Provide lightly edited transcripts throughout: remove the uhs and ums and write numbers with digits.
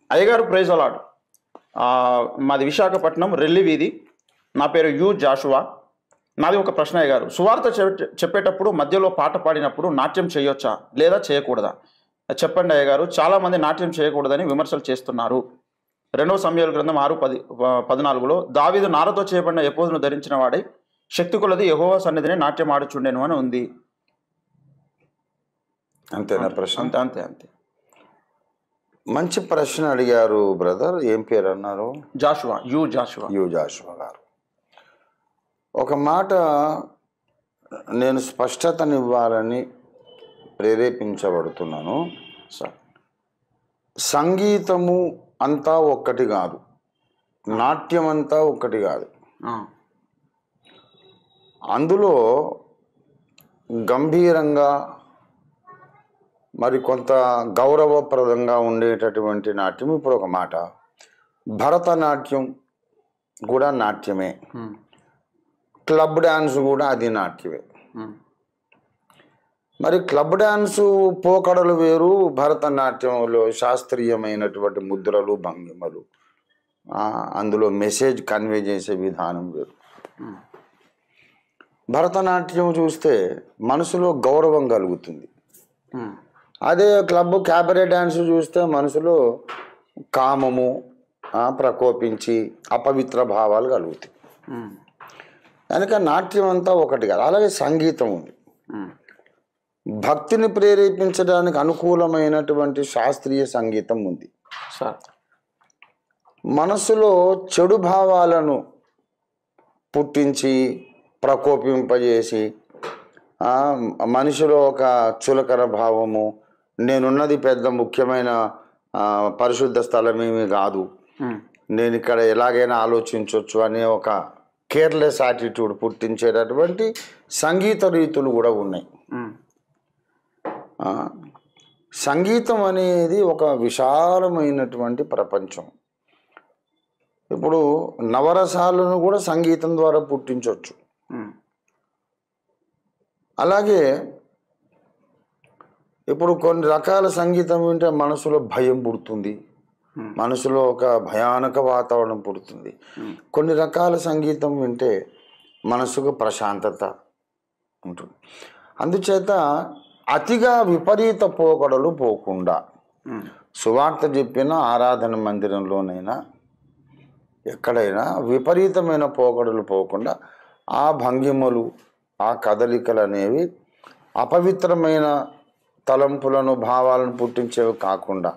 అయ్యగారు ప్రైజ్ అలాడ్. మాది విశాఖపట్నం రెల్లి వీధి. నా పేరు యు జాషువా. నాది ఒక ప్రశ్న అయ్యగారు. సువార్త చెప్పేటప్పుడు మధ్యలో పాట పాడినప్పుడు నాట్యం చేయొచ్చా లేదా చేయకూడదా చెప్పండి అయ్యగారు. చాలామంది నాట్యం చేయకూడదని విమర్శలు చేస్తున్నారు. 2 సమూయేలు గ్రంథం 6:14లో దావీదు నారతో చేయబడిన ఎపోదును ధరించిన వాడై శక్తి కొలది యెహోవా సన్నిధిని నాట్యం ఆడుచుండెను అని ఉంది. అంతేనా ప్రశ్న? అంతే అంతే అంతే. మంచి ప్రశ్న అడిగారు బ్రదర్. ఏం పేరు అన్నారు? జాషువా. యు జాషువా గారు. ఒక మాట నేను స్పష్టతనివ్వాలని ప్రేరేపించబడుతున్నాను. సంగీతము అంతా ఒక్కటి కాదు, నాట్యం అంతా ఒక్కటి కాదు. అందులో గంభీరంగా మరి కొంత గౌరవప్రదంగా ఉండేటటువంటి నాట్యం. ఇప్పుడు ఒక మాట, భరతనాట్యం కూడా నాట్యమే, క్లబ్ డ్యాన్స్ కూడా అది నాట్యమే. మరి క్లబ్ డ్యాన్సు పోకడలు వేరు, భరతనాట్యంలో శాస్త్రీయమైనటువంటి ముద్రలు భంగిమలు, అందులో మెసేజ్ కన్వే చేసే విధానం వేరు. భరతనాట్యం చూస్తే మనసులో గౌరవం కలుగుతుంది. అదే క్లబ్ క్యాబరే డ్యాన్స్ చూస్తే మనసులో కామము ప్రకోపించి అపవిత్ర భావాలు కలుగుతాయి. కనుక నాట్యం అంతా ఒకటి కాదు. అలాగే సంగీతం ఉంది. భక్తిని ప్రేరేపించడానికి అనుకూలమైనటువంటి శాస్త్రీయ సంగీతం ఉంది. మనసులో చెడు భావాలను పుట్టించి ప్రకోపింపజేసి మనిషిలో ఒక చులకన భావము, నేనున్నది పెద్ద ముఖ్యమైన పరిశుద్ధ స్థలమేమీ కాదు, నేను ఇక్కడ ఎలాగైనా ఆలోచించవచ్చు అనే ఒక కేర్లెస్ యాటిట్యూడ్ పుట్టించేటటువంటి సంగీత రీతులు కూడా ఉన్నాయి. సంగీతం అనేది ఒక విశాలమైనటువంటి ప్రపంచం. ఇప్పుడు నవరసాలను కూడా సంగీతం ద్వారా పుట్టించవచ్చు. అలాగే ఇప్పుడు కొన్ని రకాల సంగీతం వింటే మనసులో భయం పుడుతుంది, మనసులో ఒక భయానక వాతావరణం పుడుతుంది. కొన్ని రకాల సంగీతం వింటే మనసుకు ప్రశాంతత ఉంటుంది. అందుచేత అతిగా విపరీత పోకడలు పోకుండా సువార్త చెప్పిన ఆరాధన మందిరంలోనైనా ఎక్కడైనా విపరీతమైన పోకడలు పోకుండా ఆ భంగిమలు ఆ కదలికలు అనేవి అపవిత్రమైన తలంపులను భావాలను పుట్టించేవి కాకుండా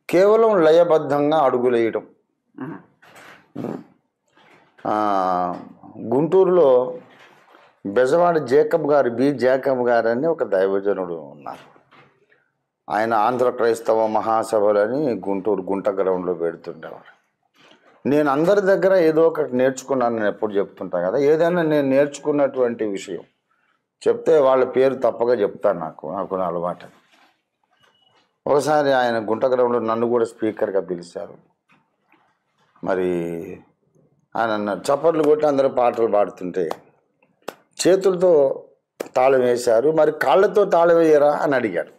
కేవలం లయబద్ధంగా అడుగులేయడం. గుంటూరులో బెజవాడ జేకబ్ గారు అని ఒక దైవజనుడు ఉన్నారు. ఆయన ఆంధ్ర క్రైస్తవ మహాసభలని గుంటూరు గుంట గ్రౌండ్లో పెడుతుండేవారు. నేను అందరి దగ్గర ఏదో ఒకటి నేర్చుకున్నాను, నేను ఎప్పుడు చెప్తుంటాను కదా. ఏదైనా నేను నేర్చుకున్నటువంటి విషయం చెప్తే వాళ్ళ పేరు తప్పగా చెప్తాను. నాకు అలవాటు. ఒకసారి ఆయన గుంట గ్రౌండ్లో నన్ను కూడా స్పీకర్గా పిలిచారు. మరి ఆయన అన్నారు, చప్పట్లు కొట్టి అందరూ పాటలు పాడుతుంటే చేతులతో తాళం వేశారు, మరి కాళ్ళతో తాళం వేయరా అని అడిగాడు.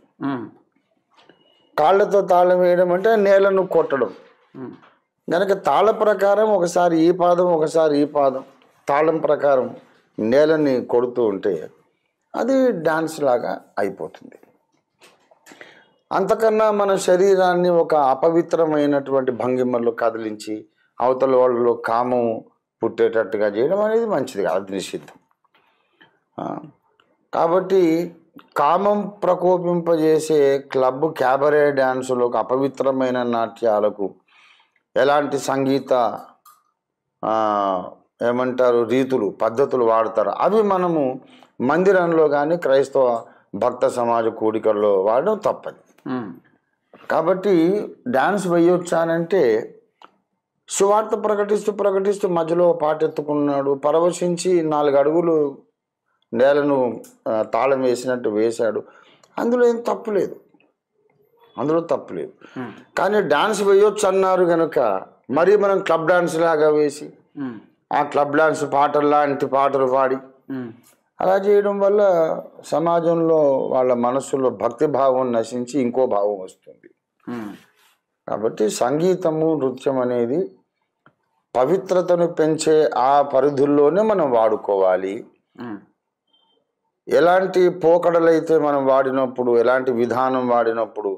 కాళ్ళతో తాళం వేయడం అంటే నేలను కొట్టడం. కనుక తాళ ప్రకారం ఒకసారి ఈ పాదం ఒకసారి ఈ పాదం తాళం ప్రకారం నేలని కొడుతూ ఉంటే అది డాన్స్ లాగా అయిపోతుంది. అంతకన్నా మన శరీరాన్ని ఒక అపవిత్రమైనటువంటి భంగిమల్లో కదిలించి అవతల వాళ్ళలో కామం పుట్టేటట్టుగా చేయడం అనేది మంచిది కాదు, అది నిషిద్ధం. కాబట్టి కామం ప్రకోపింపజేసే క్లబ్ క్యాబరే డ్యాన్సులకు, అపవిత్రమైన నాట్యాలకు ఎలాంటి సంగీత రీతులు పద్ధతులు వాడతారు అవి మనము మందిరంలో కానీ క్రైస్తవ భక్త సమాజ కూడికల్లో వాడడం తప్పదు. కాబట్టి డ్యాన్స్ వేయొచ్చానంటే సువార్త ప్రకటిస్తూ మధ్యలో పాట ఎత్తుకున్నాడు, పరవశించి 4 అడుగులు నేలను తాళం వేసినట్టు వేశాడు, అందులో ఏం తప్పులేదు, కానీ డాన్స్ వేయొచ్చు అన్నారు కనుక మరీ మనం క్లబ్ డాన్స్ లాగా వేసి ఆ క్లబ్ డాన్స్ పాటల్లాంటి పాటలు పాడి అలా చేయడం వల్ల సమాజంలో వాళ్ళ మనస్సులో భక్తి భావం నశించి ఇంకో భావం వస్తుంది. కాబట్టి సంగీతము నృత్యం అనేది పవిత్రతను పెంచే ఆ పరిధుల్లోనే మనం వాడుకోవాలి. ఎలాంటి పోకడలైతే మనం వాడినప్పుడు, ఎలాంటి విధానం వాడినప్పుడు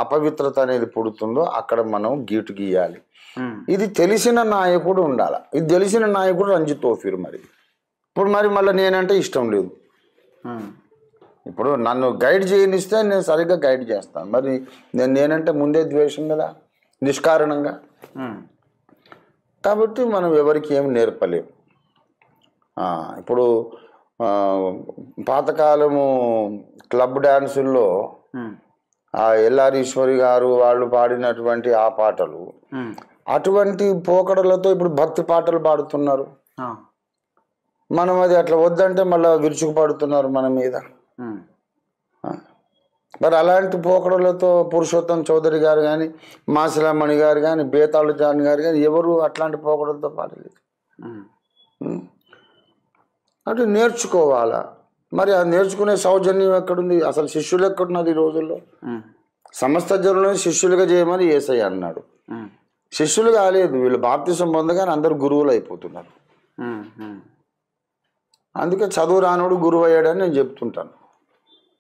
అపవిత్రత అనేది పుడుతుందో అక్కడ మనం గీటు గీయాలి. ఇది తెలిసిన నాయకుడు ఉండాలి. ఇది తెలిసిన నాయకుడు రంజీ తోఫీర్. మరి ఇప్పుడు మళ్ళీ నేనంటే ఇష్టం లేదు. ఇప్పుడు నన్ను గైడ్ చేయనిస్తే నేను సరిగ్గా గైడ్ చేస్తాను. మరి నేనంటే ముందే ద్వేషం కదా, నిష్కారణంగా. కాబట్టి మనం ఎవరికి ఏం నేర్పలేం. ఇప్పుడు పాతకాలము క్లబ్ డ్యాన్సుల్లో ఎల్లారీశ్వరి గారు వాళ్ళు పాడినటువంటి ఆ పాటలు, అటువంటి పోకడలతో ఇప్పుడు భక్తి పాటలు పాడుతున్నారు. మనం అది అట్లా వద్దంటే మళ్ళీ విరుచుకు పడుతున్నారు మన మీద. మరి అలాంటి పోకడలతో పురుషోత్తం చౌదరి గారు కానీ, మాసిలామణి గారు కానీ, బేతాళు జాన్ గారు కానీ ఎవరు అట్లాంటి పోకడలతో పాడలేదు. అంటే నేర్చుకోవాలా. మరి ఆ నేర్చుకునే సౌజన్యం ఎక్కడుంది? అసలు శిష్యులు ఎక్కడున్నారు ఈ రోజుల్లో? సమస్త జనులను శిష్యులుగా చేయమని యేసయ్య అన్నాడు. శిష్యులు కాలేదు వీళ్ళు, బాప్తిసం పొందగానే అందరు గురువులు అయిపోతున్నారు. అందుకే చదువు రానోడు గురువు అయ్యాడని నేను చెప్తుంటాను.